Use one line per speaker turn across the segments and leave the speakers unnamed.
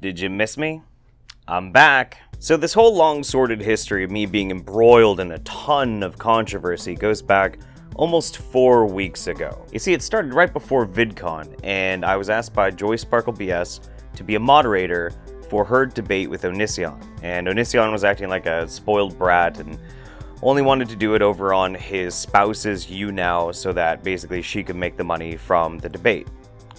Did you miss me? I'm back. So this whole long sordid history of me being embroiled in a ton of controversy goes back almost 4 weeks ago. You see, it started right before VidCon, and I was asked by Joy Sparkle BS to be a moderator for her debate with Onision. And Onision was acting like a spoiled brat and only wanted to do it over on his spouse's YouNow so that basically she could make the money from the debate.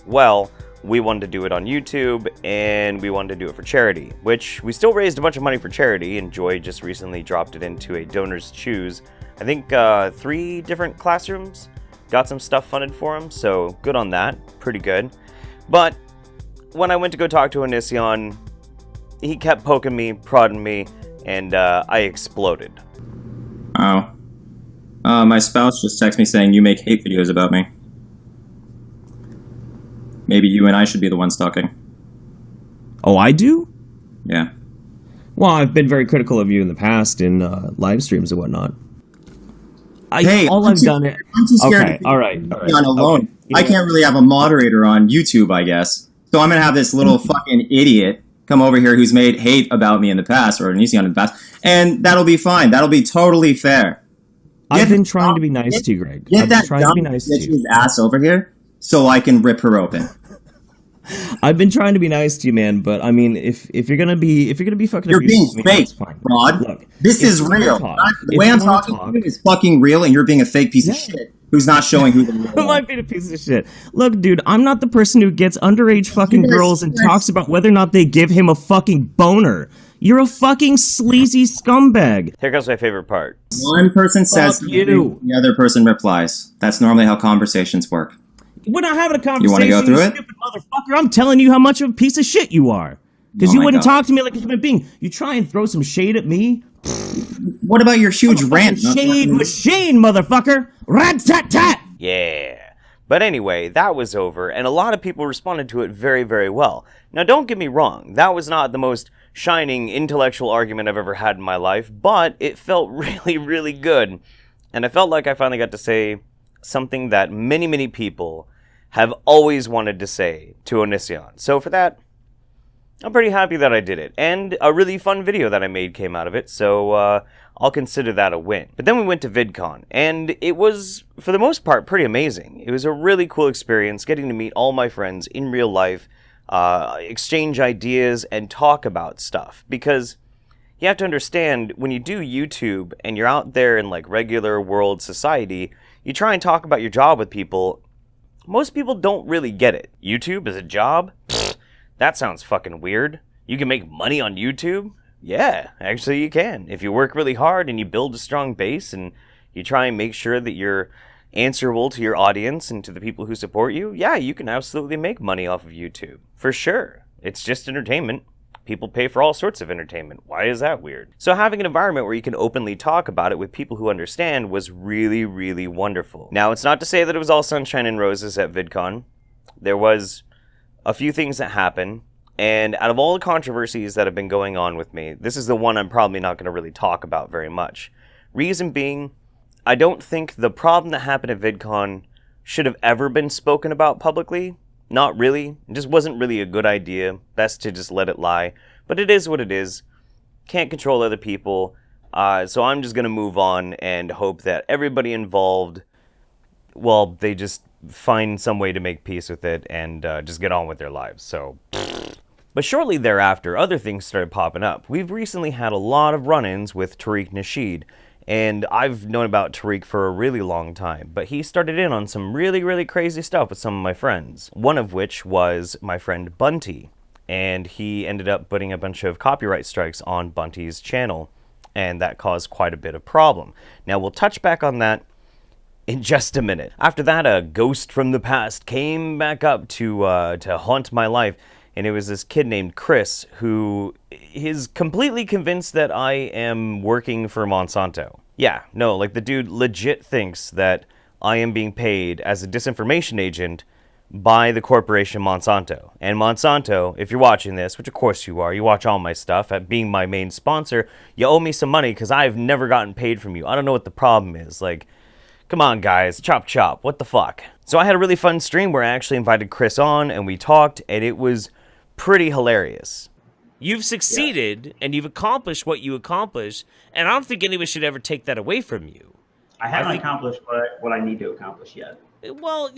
Well, we wanted to do it on YouTube, and we wanted to do it for charity, which we still raised a bunch of money for charity, and Joy just recently dropped it into a Donors Choose. I think 3 different classrooms got some stuff funded for them, so good on that, pretty good. But when I went to go talk to Onision, he kept poking me, prodding me, and I exploded.
Oh. My spouse just texted me saying you make hate videos about me. Maybe you and I should be the ones talking.
Oh, I do?
Yeah.
Well, I've been very critical of you in the past in live streams and whatnot.
I'm too scared to be
all right.
on alone.
Okay.
I can't really have a moderator on YouTube, I guess. So I'm going to have this little fucking idiot come over here who's made hate about me in the past, or Onision in the past, and that'll be fine. That'll be totally fair.
I've been trying to be nice to you, Greg.
Get that dumb bitch's ass over here so I can rip her open.
I've been trying to be nice to you, man, but I mean, if you're gonna be fucking,
you're being fake, Rod. Look, this is real. The way I'm talking to you is fucking real, and you're being a fake piece of shit who's not showing who the real is.
I might be a piece of shit. Look, dude, I'm not the person who gets underage fucking girls and talks about whether or not they give him a fucking boner. You're a fucking sleazy scumbag.
Here comes my favorite part.
One person says something, the other person replies. That's normally how conversations work.
We're not having a conversation.
You want to go through it?
Stupid motherfucker. I'm telling you how much of a piece of shit you are. Because you wouldn't talk to me like a human being. You try and throw some shade at me.
What about your huge rant?
Shade machine, motherfucker. Rat-tat-tat.
Yeah. But anyway, that was over, and a lot of people responded to it very, very well. Now, don't get me wrong. That was not the most shining intellectual argument I've ever had in my life, but it felt really, really good. And I felt like I finally got to say something that many, many people have always wanted to say to Onision. So for that, I'm pretty happy that I did it. And a really fun video that I made came out of it, so I'll consider that a win. But then we went to VidCon, and it was, for the most part, pretty amazing. It was a really cool experience getting to meet all my friends in real life, exchange ideas, and talk about stuff. Because you have to understand, when you do YouTube and you're out there in like regular world society, you try and talk about your job with people. Most people don't really get it. YouTube is a job? Pfft, that sounds fucking weird. You can make money on YouTube? Yeah, actually you can. If you work really hard and you build a strong base and you try and make sure that you're answerable to your audience and to the people who support you, yeah, you can absolutely make money off of YouTube. For sure. It's just entertainment. People pay for all sorts of entertainment. Why is that weird? So having an environment where you can openly talk about it with people who understand was really, really wonderful. Now, it's not to say that it was all sunshine and roses at VidCon. There was a few things that happened, and out of all the controversies that have been going on with me, this is the one I'm probably not going to really talk about very much. Reason being, I don't think the problem that happened at VidCon should have ever been spoken about publicly. Not really. It just wasn't really a good idea. Best to just let it lie. But it is what it is. Can't control other people. So I'm just going to move on and hope that everybody involved, well, they just find some way to make peace with it and just get on with their lives. So, but shortly thereafter, other things started popping up. We've recently had a lot of run-ins with Tariq Nasheed. And I've known about Tariq for a really long time, but he started in on some really, really crazy stuff with some of my friends. One of which was my friend Bunty, and he ended up putting a bunch of copyright strikes on Bunty's channel, and that caused quite a bit of problem. Now, we'll touch back on that in just a minute. After that, a ghost from the past came back up to haunt my life, and it was this kid named Chris who is completely convinced that I am working for Monsanto. Yeah, no, like the dude legit thinks that I am being paid as a disinformation agent by the corporation Monsanto. And Monsanto, if you're watching this, which of course you are, you watch all my stuff, at being my main sponsor, you owe me some money because I've never gotten paid from you. I don't know what the problem is. Like, come on guys, chop chop, what the fuck? So I had a really fun stream where I actually invited Chris on and we talked, and it was pretty hilarious.
You've succeeded, and you've accomplished what you accomplished, and I don't think anyone should ever take that away from you.
I haven't accomplished what I need to accomplish yet.
Well,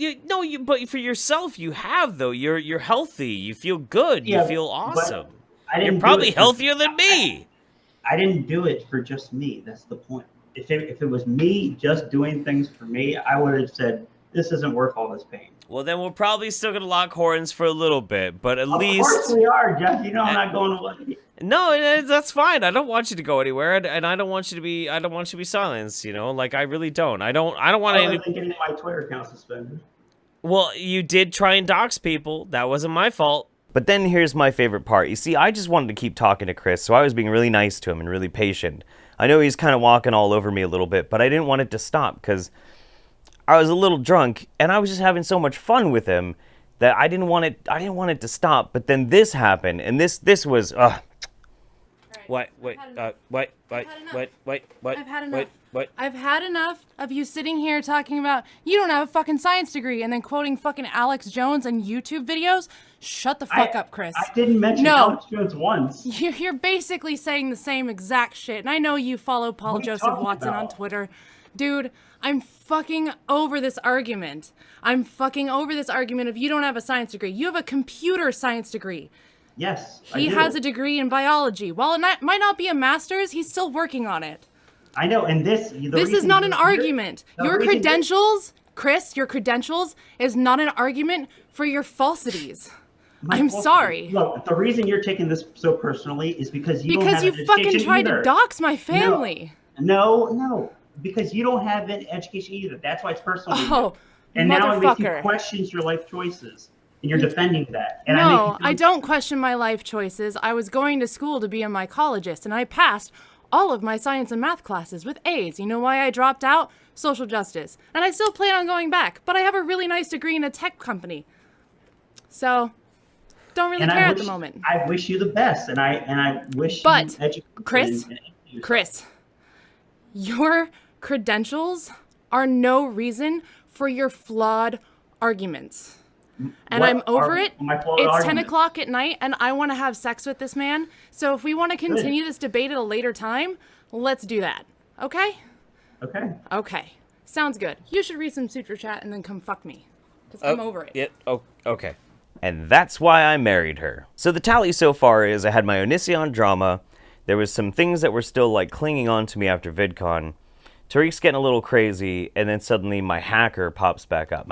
but for yourself, you have though. You're healthy. You feel good. You feel awesome. You're probably healthier than me.
I didn't do it for just me. That's the point. If it was me just doing things for me, I would have said this isn't worth all this pain.
Well, then we're probably still gonna lock horns for a little bit, but at least.
Of course we are, Jeff. You know I'm not going away.
No, that's fine. I don't want you to go anywhere, and I don't want you to be. I don't want you to be silenced. You know, like I really don't. I don't want
to. Getting my Twitter account suspended.
Well, you did try and dox people. That wasn't my fault.
But then here's my favorite part. You see, I just wanted to keep talking to Chris, so I was being really nice to him and really patient. I know he's kind of walking all over me a little bit, but I didn't want it to stop because I was a little drunk and I was just having so much fun with him that I didn't want it to stop. But then this happened, and this was
What?
I've had enough of you sitting here talking about you don't have a fucking science degree and then quoting fucking Alex Jones and YouTube videos. Shut the fuck up, Chris.
I didn't mention Alex Jones once.
You're basically saying the same exact shit. And I know you follow Paul Joseph Watson on Twitter. Dude, I'm fucking over this argument. I'm fucking over this argument of you don't have a science degree. You have a computer science degree.
Yes,
He has a degree in biology. While it might not be a master's, he's still working on it.
I know, and this
is not an argument. Your credentials, Chris, your credentials is not an argument for your falsities. I'm sorry.
Look, the reason you're taking this so personally is because you don't have
an education fucking tried to dox my family.
No, because you don't have an education either. That's why it's personal.
Oh,
and now it makes you question your life choices. And you're defending that. And
I don't question my life choices. I was going to school to be a mycologist, and I passed all of my science and math classes with A's. You know why I dropped out? Social justice. And I still plan on going back, but I have a really nice degree in a tech company. So, don't really care at the moment.
I wish you the best, and I wish
but,
you
Chris, your credentials are no reason for your flawed arguments. And I'm over it. It's 10 o'clock at night, and I want to have sex with this man. So if we want to continue this debate at a later time, let's do that. Okay? Okay. Sounds good. You should read some Sutra Chat and then come fuck me. Because I'm over it.
Yeah. Oh, okay. And that's why I married her. So the tally so far is I had my Onision drama. There was some things that were still like clinging on to me after VidCon. Tariq's getting a little crazy, and then suddenly my hacker pops back up.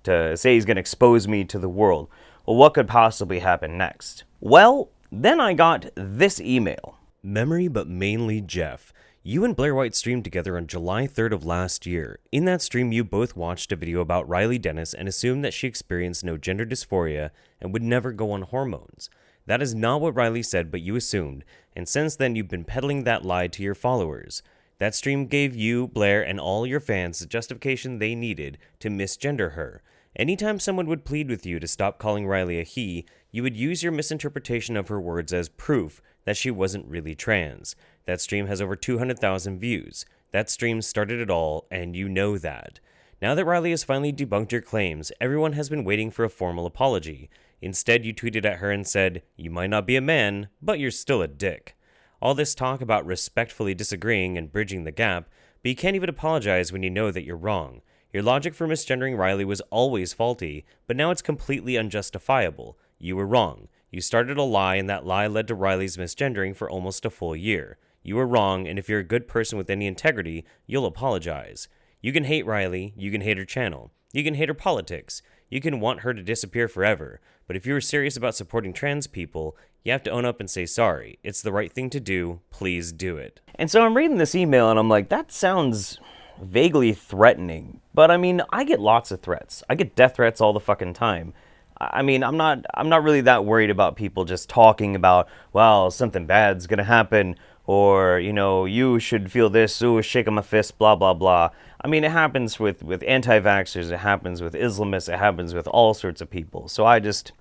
To say he's going to expose me to the world. Well, what could possibly happen next? Well, then I got this email.
Memory, but mainly Jeff. You and Blair White streamed together on July 3rd of last year. In that stream, you both watched a video about Riley Dennis and assumed that she experienced no gender dysphoria and would never go on hormones. That is not what Riley said, but you assumed, and since then you've been peddling that lie to your followers. That stream gave you, Blair, and all your fans the justification they needed to misgender her. Anytime someone would plead with you to stop calling Riley a he, you would use your misinterpretation of her words as proof that she wasn't really trans. That stream has over 200,000 views. That stream started it all, and you know that. Now that Riley has finally debunked your claims, everyone has been waiting for a formal apology. Instead, you tweeted at her and said, "You might not be a man, but you're still a dick." All this talk about respectfully disagreeing and bridging the gap, but you can't even apologize when you know that you're wrong. Your logic for misgendering Riley was always faulty, but now it's completely unjustifiable. You were wrong. You started a lie, and that lie led to Riley's misgendering for almost a full year. You were wrong, and if you're a good person with any integrity, you'll apologize. You can hate Riley, you can hate her channel, you can hate her politics, you can want her to disappear forever, but if you were serious about supporting trans people, you have to own up and say sorry. It's the right thing to do. Please do it.
And so I'm reading this email, and I'm like, that sounds vaguely threatening. But I mean, I get lots of threats. I get death threats all the fucking time. I mean, I'm not really that worried about people just talking about, well, something bad's gonna happen, or, you know, you should feel this, ooh, shake my fist, blah, blah, blah. I mean, it happens with anti-vaxxers, it happens with Islamists, it happens with all sorts of people. So I just,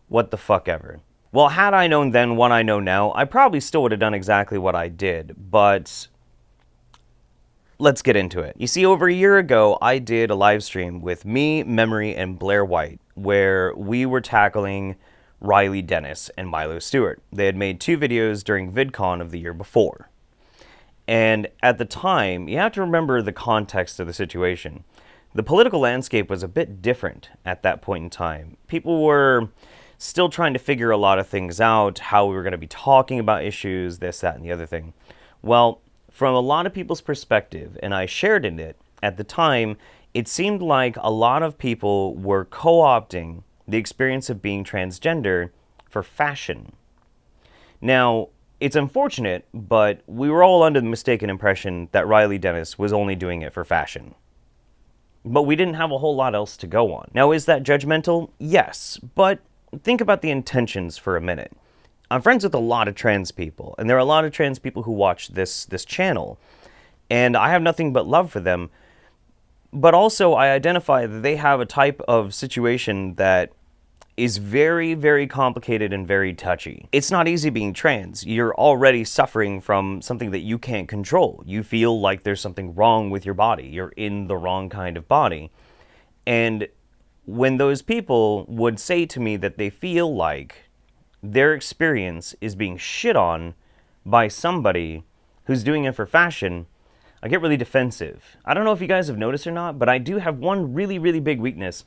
what the fuck ever. Well, had I known then what I know now, I probably still would have done exactly what I did, but let's get into it. You see, over a year ago, I did a live stream with me, Memory, and Blair White, where we were tackling Riley Dennis and Milo Stewart. They had made 2 videos during VidCon of the year before. And at the time, you have to remember the context of the situation. The political landscape was a bit different at that point in time. People were still trying to figure a lot of things out, how we were going to be talking about issues, this, that, and the other thing. Well, from a lot of people's perspective, and I shared in it, at the time, it seemed like a lot of people were co-opting the experience of being transgender for fashion. Now, it's unfortunate, but we were all under the mistaken impression that Riley Dennis was only doing it for fashion. But we didn't have a whole lot else to go on. Now, is that judgmental? Yes, but think about the intentions for a minute. I'm friends with a lot of trans people, and there are a lot of trans people who watch this channel, and I have nothing but love for them, but also I identify that they have a type of situation that is very, very complicated and very touchy. It's not easy being trans. You're already suffering from something that you can't control. You feel like there's something wrong with your body. You're in the wrong kind of body. And when those people would say to me that they feel like their experience is being shit on by somebody who's doing it for fashion, I get really defensive. I don't know if you guys have noticed or not, but I do have one really, really big weakness.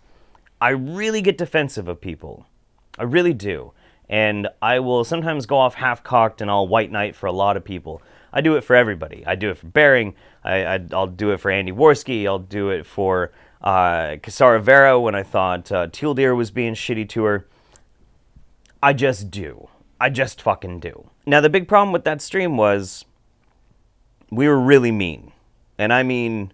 I really get defensive of people. I really do. And I will sometimes go off half-cocked and I'll white knight for a lot of people. I do it for everybody. I do it for Bering. I'll do it for Andy Worski. I'll do it for Kasara Vera when I thought Teal Deer was being shitty to her. I just do. I just fucking do. Now, the big problem with that stream was we were really mean. And I mean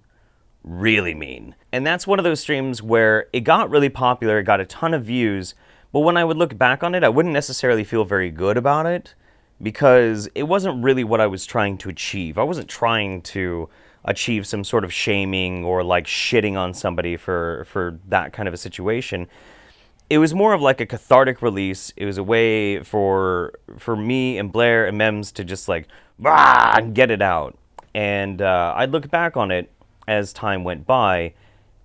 really mean. And that's one of those streams where it got really popular, it got a ton of views, but when I would look back on it, I wouldn't necessarily feel very good about it because it wasn't really what I was trying to achieve. I wasn't trying to achieve some sort of shaming or like shitting on somebody for that kind of a situation. It was more of like a cathartic release. It was a way for me and Blair and Mems to just like, rah, and get it out. And I'd look back on it as time went by,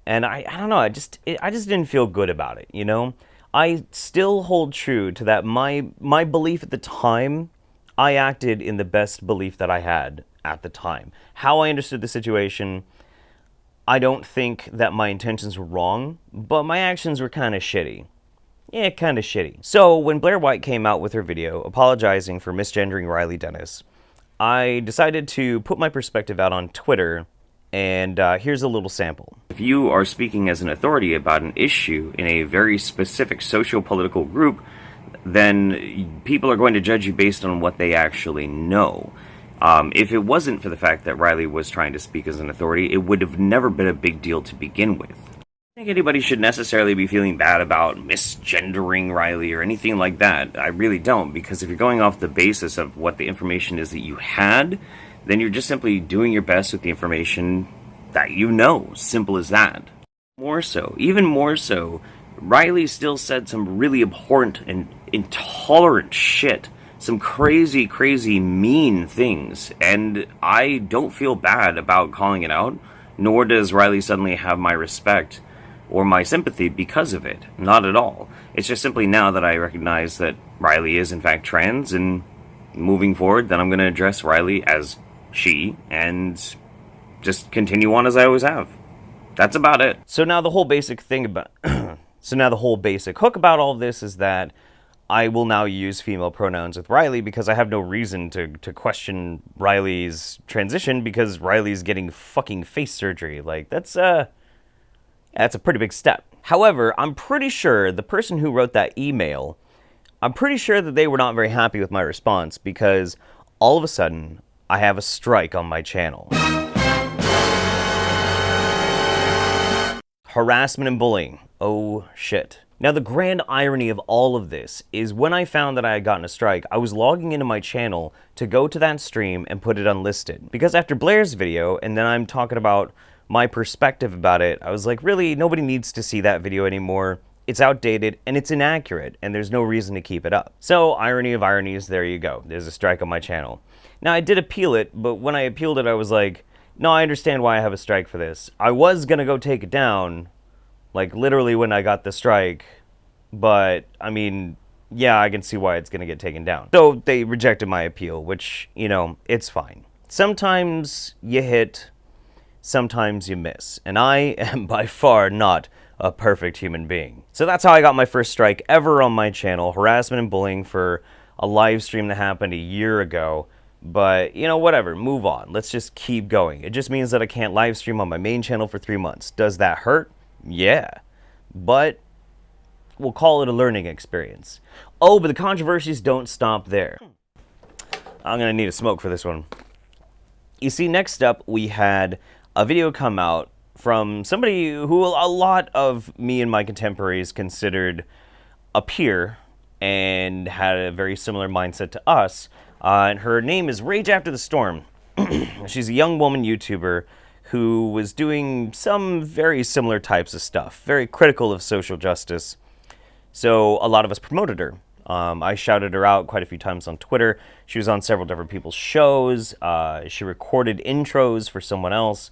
and I don't know, I just didn't feel good about it, you know? I still hold true to that my belief at the time. I acted in the best belief that I had at the time. How I understood the situation, I don't think that my intentions were wrong, but my actions were kind of shitty. Yeah, kind of shitty. So when Blair White came out with her video apologizing for misgendering Riley Dennis, I decided to put my perspective out on Twitter, and here's a little sample. If you are speaking as an authority about an issue in a very specific socio-political group, then people are going to judge you based on what they actually know. If it wasn't for the fact that Riley was trying to speak as an authority, it would have never been a big deal to begin with. I don't think anybody should necessarily be feeling bad about misgendering Riley or anything like that. I really don't, because if you're going off the basis of what the information is that you had, then you're just simply doing your best with the information that you know. Simple as that. More so, even more so, Riley still said some really abhorrent and intolerant shit. Some crazy, crazy mean things. And I don't feel bad about calling it out, nor does Riley suddenly have my respect or my sympathy because of it. Not at all. It's just simply now that I recognize that Riley is in fact trans, and moving forward, then I'm going to address Riley as she, and just continue on as I always have. That's about it. So now the whole basic thing about... the whole basic hook about all of this is that I will now use female pronouns with Riley because I have no reason to question Riley's transition because Riley's getting fucking face surgery. Like, that's a pretty big step. However, I'm pretty sure the person who wrote that email, I'm pretty sure that they were not very happy with my response because all of a sudden, I have a strike on my channel. Harassment and bullying. Oh, shit. Now, the grand irony of all of this is when I found that I had gotten a strike, I was logging into my channel to go to that stream and put it unlisted. Because after Blair's video, and then I'm talking about my perspective about it, I was like, really, nobody needs to see that video anymore. It's outdated, and it's inaccurate, and there's no reason to keep it up. So, irony of ironies, there you go. There's a strike on my channel. Now, I did appeal it, but when I appealed it, I was like, no, I understand why I have a strike for this. I was gonna go take it down, like literally when I got the strike, but I mean, yeah, I can see why it's going to get taken down. So they rejected my appeal, which, you know, it's fine. Sometimes you hit, sometimes you miss. And I am by far not a perfect human being. So that's how I got my first strike ever on my channel, harassment and bullying for a live stream that happened a year ago. But, you know, whatever, move on. Let's just keep going. It just means that I can't live stream on my main channel for 3 months. Does that hurt? Yeah. But we'll call it a learning experience. Oh, but the controversies don't stop there. I'm going to need a smoke for this one. You see, next up, we had a video come out from somebody who a lot of me and my contemporaries considered a peer and had a very similar mindset to us. And her name is Rage After the Storm. She's a young woman YouTuber who was doing some very similar types of stuff, very critical of social justice. So a lot of us promoted her. I shouted her out quite a few times on Twitter. She was on several different people's shows. She recorded intros for someone else.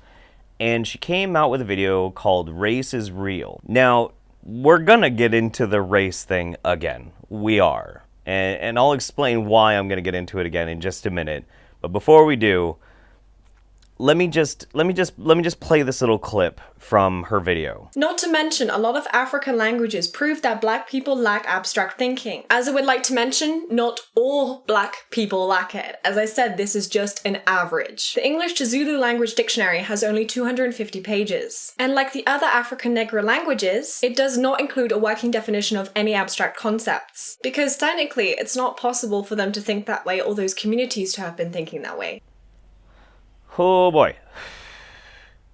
And she came out with a video called Race is Real. Now, we're gonna get into the race thing again. We are. And I'll explain why I'm gonna get into it again in just a minute. But before we do, let me just play this little clip from her video.
Not to mention, a lot of African languages prove that black people lack abstract thinking. As I would like to mention, not all black people lack it. As I said, this is just an average. The English to Zulu language dictionary has only 250 pages. And like the other African Negro languages, it does not include a working definition of any abstract concepts. Because technically, it's not possible for them to think that way or those communities to have been thinking that way.
Oh boy.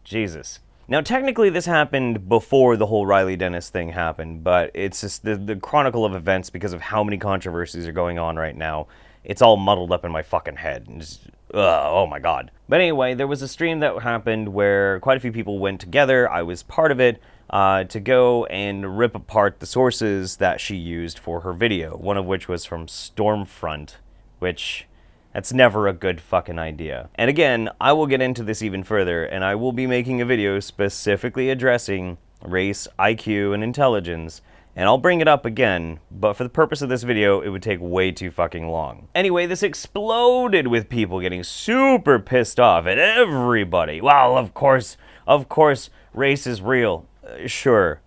Jesus. Now, technically, this happened before the whole Riley Dennis thing happened, but it's just the chronicle of events because of how many controversies are going on right now. It's all muddled up in my fucking head. And just, oh my god. But anyway, there was a stream that happened where quite a few people went together. I was part of it to go and rip apart the sources that she used for her video, one of which was from Stormfront, which... that's never a good fucking idea. And again, I will get into this even further, and I will be making a video specifically addressing race, IQ, and intelligence, and I'll bring it up again, but for the purpose of this video, it would take way too fucking long. Anyway, this exploded with people getting super pissed off at everybody. Well, of course, race is real. Sure.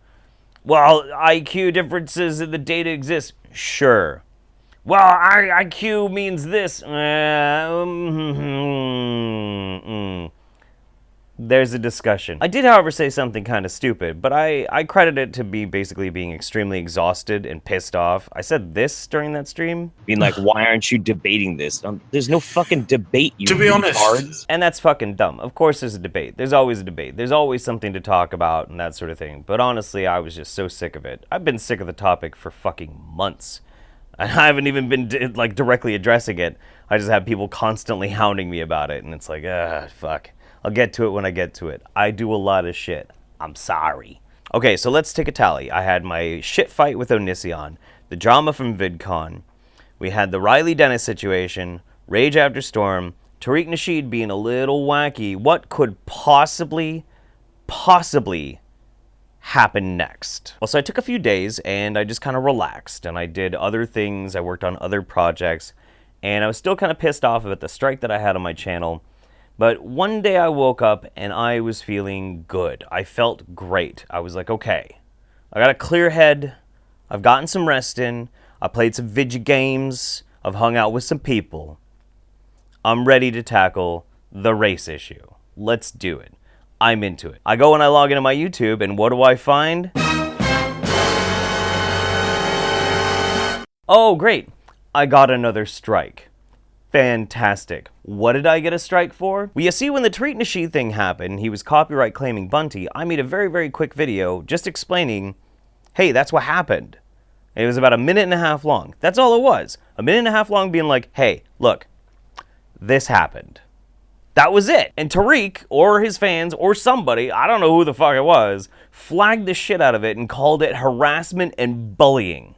Well, IQ differences in the data exist. Sure. Well, IQ means this. There's a discussion. I did, however, say something kind of stupid, but I credit it to be basically being extremely exhausted and pissed off. I said this during that stream, being like, why aren't you debating this? There's no fucking debate, you
To be honest.
retards. And that's fucking dumb. Of course there's a debate. There's always a debate. There's always something to talk about and that sort of thing. But honestly, I was just so sick of it. I've been sick of the topic for fucking months. I haven't even been like directly addressing it. I just have people constantly hounding me about it, and it's like, fuck. I'll get to it when I get to it. I do a lot of shit. I'm sorry. Okay, so let's take a tally. I had my shit fight with Onision, the drama from VidCon. We had the Riley Dennis situation, Rage After Storm, Tariq Nasheed being a little wacky. What could possibly happen next? Well, so I took a few days and I just kind of relaxed and I did other things. I worked on other projects and I was still kind of pissed off about the strike that I had on my channel. But one day I woke up and I was feeling good. I felt great. I was like, okay, I got a clear head. I've gotten some rest in. I played some video games. I've hung out with some people. I'm ready to tackle the race issue. Let's do it. I'm into it. I go and I log into my YouTube, and what do I find? Oh, great. I got another strike. Fantastic. What did I get a strike for? Well, you see, when the Tariq Nasheed thing happened, he was copyright claiming Bunty, I made a very, very quick video just explaining, hey, that's what happened. And it was about 1.5 minutes long. That's all it was. 1.5 minutes long being like, hey, look, this happened. That was it. And Tariq, or his fans, or somebody, I don't know who the fuck it was, flagged the shit out of it and called it harassment and bullying.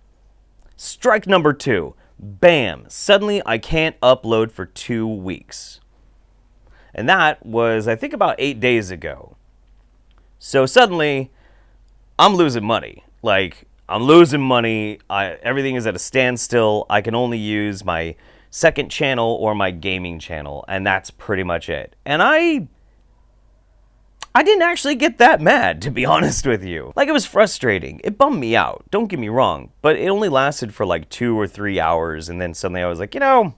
Strike number 2. Bam. Suddenly, I can't upload for 2 weeks. And that was, I think, about 8 days ago. So suddenly, I'm losing money. Like, I'm losing money. Everything is at a standstill. I can only use my second channel or my gaming channel, and that's pretty much it. And I didn't actually get that mad, to be honest with you. Like, it was frustrating. It bummed me out, don't get me wrong, but it only lasted for like 2 or 3 hours, and then suddenly I was like, you know,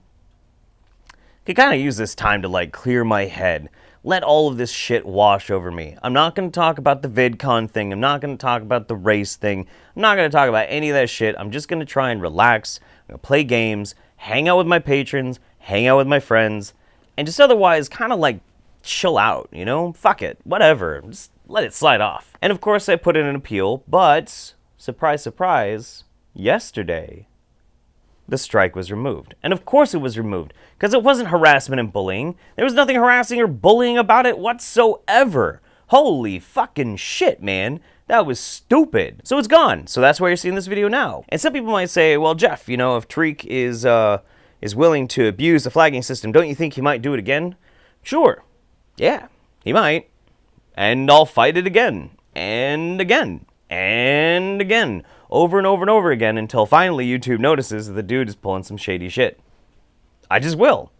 I could kind of use this time to like clear my head. Let all of this shit wash over me. I'm not going to talk about the VidCon thing. I'm not going to talk about the race thing. I'm not going to talk about any of that shit. I'm just going to try and relax. I'm going to play games, hang out with my patrons, hang out with my friends, and just otherwise kind of like chill out, you know? Fuck it. Whatever. Just let it slide off. And of course I put in an appeal, but surprise, surprise, yesterday the strike was removed. And of course it was removed, because it wasn't harassment and bullying. There was nothing harassing or bullying about it whatsoever. Holy fucking shit, man. That was stupid. So it's gone. So that's why you're seeing this video now. And some people might say, well, Jeff, you know, if Tariq is willing to abuse the flagging system, don't you think he might do it again? Sure. Yeah, he might. And I'll fight it again. And again. And again. Over and over and over again until finally YouTube notices that the dude is pulling some shady shit. I just will.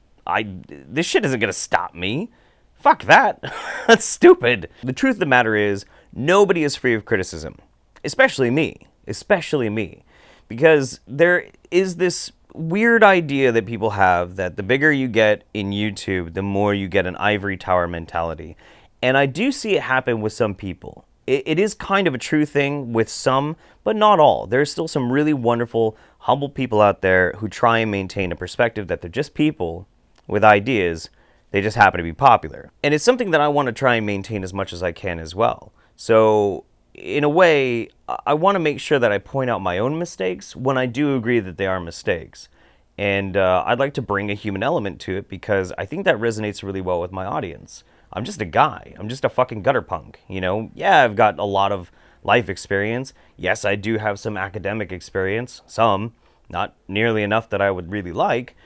This shit isn't gonna stop me. Fuck that. That's stupid. The truth of the matter is, nobody is free of criticism. Especially me. Especially me. Because there is this weird idea that people have that the bigger you get in YouTube, the more you get an ivory tower mentality. And I do see it happen with some people. It is kind of a true thing with some, but not all. There's still some really wonderful, humble people out there who try and maintain a perspective that they're just people with ideas. They just happen to be popular. And it's something that I want to try and maintain as much as I can as well. So, in a way, I want to make sure that I point out my own mistakes when I do agree that they are mistakes. And I'd like to bring a human element to it because I think that resonates really well with my audience. I'm just a guy. I'm just a fucking gutter punk, you know? Yeah, I've got a lot of life experience. Yes, I do have some academic experience. Some. Not nearly enough that I would really like.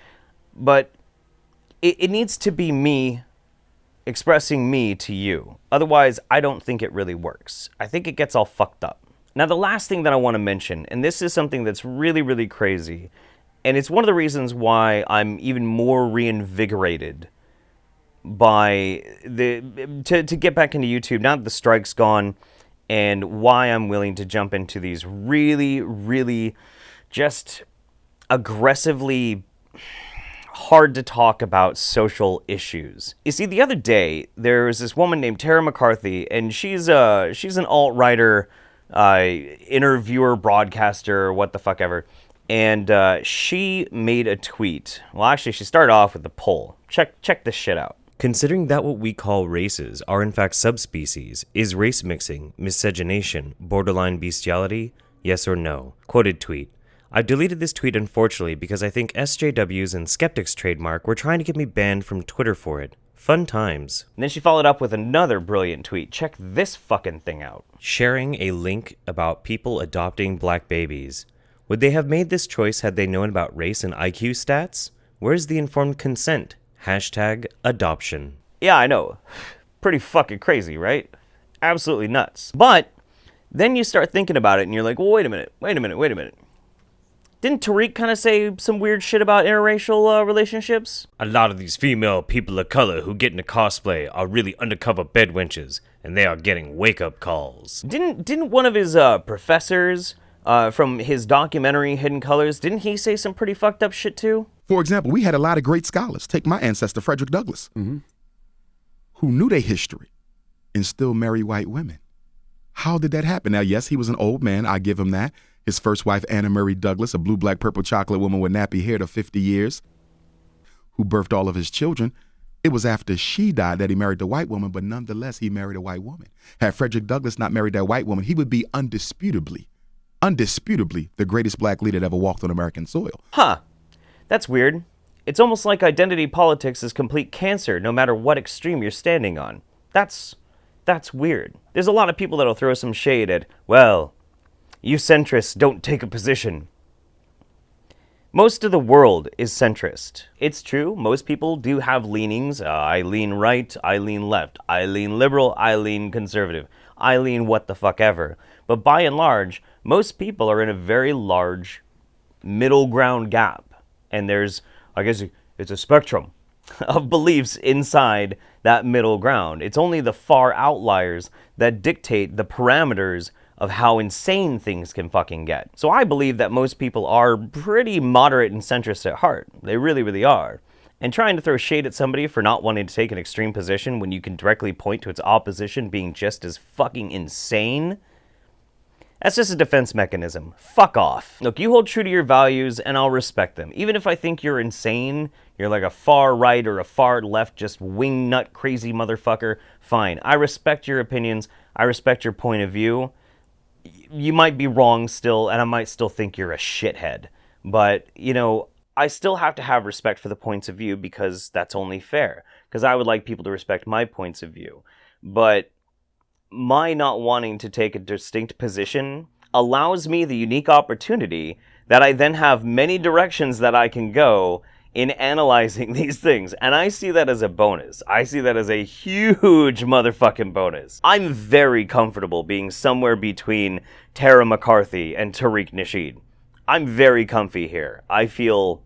But it needs to be me expressing me to you. Otherwise, I don't think it really works. I think it gets all fucked up. Now, the last thing that I want to mention, and this is something that's really, really crazy, and it's one of the reasons why I'm even more reinvigorated by to get back into YouTube now that the strike's gone, and why I'm willing to jump into these really, really just aggressively hard to talk about social issues. You see, the other day there was this woman named Tara McCarthy, and she's an alt-writer, interviewer, broadcaster, what the fuck ever. And she made a tweet. Well, actually, she started off with a poll. Check this shit out.
Considering that what we call races are in fact subspecies, is race mixing, miscegenation, borderline bestiality? Yes or no? Quoted tweet. I've deleted this tweet unfortunately because I think SJWs and Skeptics trademark were trying to get me banned from Twitter for it. Fun times.
And then she followed up with another brilliant tweet. Check this fucking thing out.
Sharing a link about people adopting black babies. Would they have made this choice had they known about race and IQ stats? Where's the informed consent? Hashtag adoption.
Yeah, I know. Pretty fucking crazy, right? Absolutely nuts. But then you start thinking about it and you're like, well, wait a minute. Didn't Tariq kind of say some weird shit about interracial relationships?
A lot of these female people of color who get into cosplay are really undercover bedwenches, and they are getting wake-up calls.
Didn't one of his professors from his documentary Hidden Colors, didn't he say some pretty fucked up shit too?
For example, we had a lot of great scholars. Take my ancestor, Frederick Douglass, who knew their history and still marry white women. How did that happen? Now, yes, he was an old man. I give him that. His first wife, Anna Murray Douglas, a blue, black, purple chocolate woman with nappy hair to 50 years, who birthed all of his children. It was after she died that he married the white woman, but nonetheless, he married a white woman. Had Frederick Douglass not married that white woman, he would be undisputably the greatest black leader that ever walked on American soil.
Huh. That's weird. It's almost like identity politics is complete cancer, no matter what extreme you're standing on. That's weird. There's a lot of people that'll throw some shade at, well, you centrists don't take a position. Most of the world is centrist. It's true, most people do have leanings. I lean right, I lean left, I lean liberal, I lean conservative, I lean what the fuck ever. But by and large, most people are in a very large middle ground gap. And there's, I guess it's a spectrum of beliefs inside that middle ground. It's only the far outliers that dictate the parameters of how insane things can fucking get. So I believe that most people are pretty moderate and centrist at heart. They really, really are. And trying to throw shade at somebody for not wanting to take an extreme position when you can directly point to its opposition being just as fucking insane, that's just a defense mechanism. Fuck off. Look, you hold true to your values and I'll respect them. Even if I think you're insane, you're like a far right or a far left, just wingnut crazy motherfucker, fine. I respect your opinions. I respect your point of view. You might be wrong still, and I might still think you're a shithead. But, you know, I still have to have respect for the points of view because that's only fair. Because I would like people to respect my points of view. But my not wanting to take a distinct position allows me the unique opportunity that I then have many directions that I can go in analyzing these things. And I see that as a bonus. I see that as a huge motherfucking bonus. I'm very comfortable being somewhere between Tara McCarthy and Tariq Nasheed. I'm very comfy here. I feel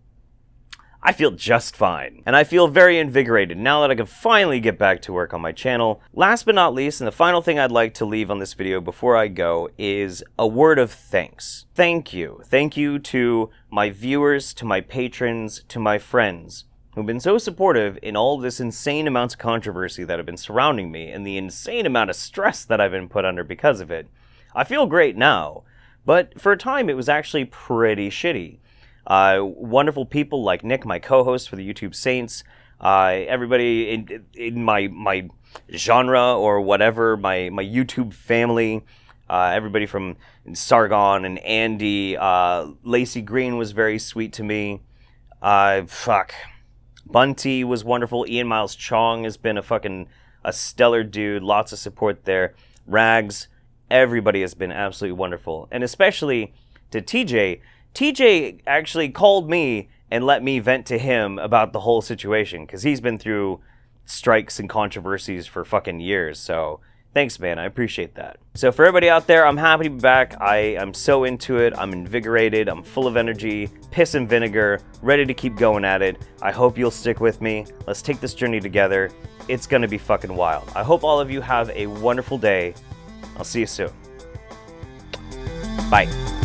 just fine. And I feel very invigorated now that I can finally get back to work on my channel. Last but not least, and the final thing I'd like to leave on this video before I go is a word of thanks. Thank you. Thank you to my viewers, to my patrons, to my friends who've been so supportive in all this insane amounts of controversy that have been surrounding me and the insane amount of stress that I've been put under because of it. I feel great now, but for a time it was actually pretty shitty. Wonderful people like Nick, my co-host for the YouTube Saints, everybody in my genre or whatever, my YouTube family, everybody from Sargon and Andy, Lacey Green was very sweet to me, Bunty was wonderful, Ian Miles Chong has been a stellar dude, lots of support there, Rags, everybody has been absolutely wonderful, and especially to TJ. TJ actually called me and let me vent to him about the whole situation, because he's been through strikes and controversies for fucking years, so thanks, man, I appreciate that. So for everybody out there, I'm happy to be back. I'm so into it, I'm invigorated, I'm full of energy, piss and vinegar, ready to keep going at it. I hope you'll stick with me. Let's take this journey together. It's gonna be fucking wild. I hope all of you have a wonderful day. I'll see you soon. Bye.